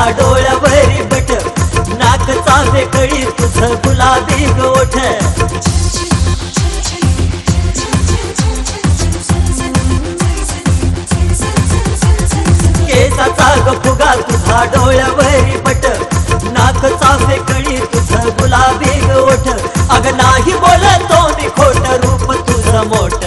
तुझा डोळ्यावरी बट, नाक चावे कळी तुझं गुलाबी गोठ. केसाचा ग फुगा तुझा डोळ्यावरी बट, नाक चावे कळी तुझं गुलाबी गोठ. अग नाही बोलतो मी खोट, रूप तुझं मोठ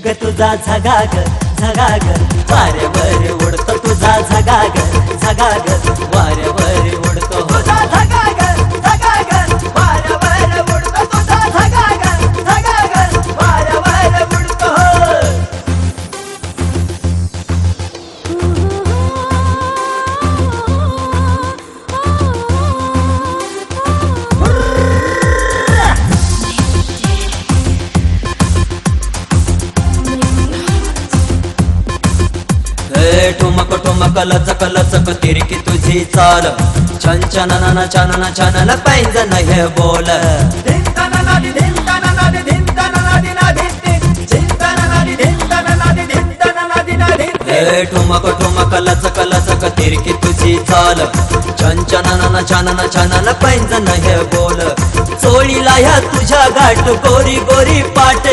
ग. तुझा झगाग झगाग वाऱ्यावर उडतो, तुझा झगाग झगाग वाऱ्यावर उडतो. तुझा झगाग झगाग वाऱ्यावर उडतो, तुझा झगाग झगाग वाऱ्यावर उडतो. ठुमक ठुमक लचक लचक तिरकी तुझी चाल, छन छनन छनन छनन पैंजन हे बोल. ठुमक ठुमक लचक लचक तिरकी तुझी चाल, छन छनन छनन छनन पैंजन हे बोल. चोळीला ह्या तुझ्या घाट गोरी गोरी पाट,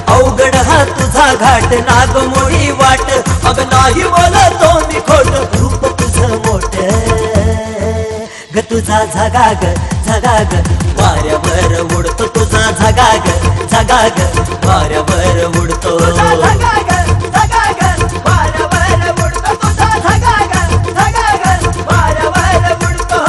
अवघड हा तुझा घाट नागमोडी वाट. अग नाही बोलतो मी खोट, रूप तुझं मोठ ग. तुझा झगाग झगाग वाऱ्यावर उडतो, तुझा झगाग झगाग वाऱ्यावर उडतो. तुझा झगाग झगाग वाऱ्यावर उडतो, तुझा झगाग झगाग वाऱ्यावर उडतो.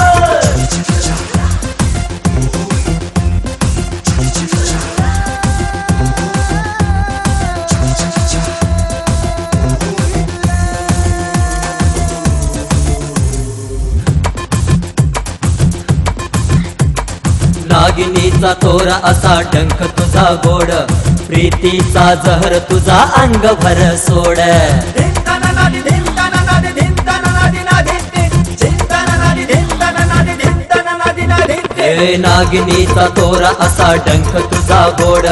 नागिनीचा तोरा असा डंख तुझा गोड, प्रीतीचा जहर तुझा अंग भर सोड. नागिनीचा तोरा असा डंख तुझा गोड,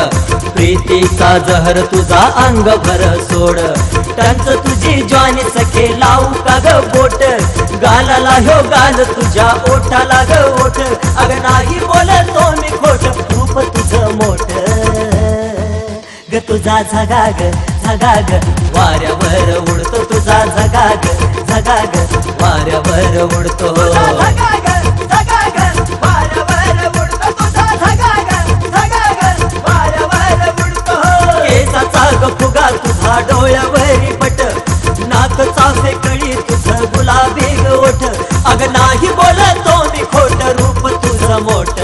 प्रीतीचा जहर तुझा अंग भर सोड. टंच तुझी ज्वानी सखे लावू का ग बोट, गालाला ह्यो गाल तुझ्या ओठाला ग ओठ. अग नाही बोलतो मी खोट, रूप तुझं मोठ ग. तुझा झगाग झगाग वाऱ्यावर उडतो, तुझा झगाग झगाग वाऱ्यावर उडतो. तुझा झगाग झगाग वाऱ्यावर उडतो, तुझा झगाग झगाग वाऱ्यावर उडतो. केसाचा ग फुगा तुझा डोळ्यावरी बट, नाक चाफे कळी तुझं गुलाबी गोठ. अग नाही बोलतो मी खोट, रूप तुझं मोठ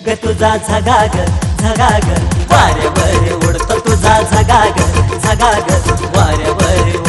ग. तुझा झगाग झगाग वाऱ्यावर उडतो, तुझा झगाग झगाग वाऱ्यावर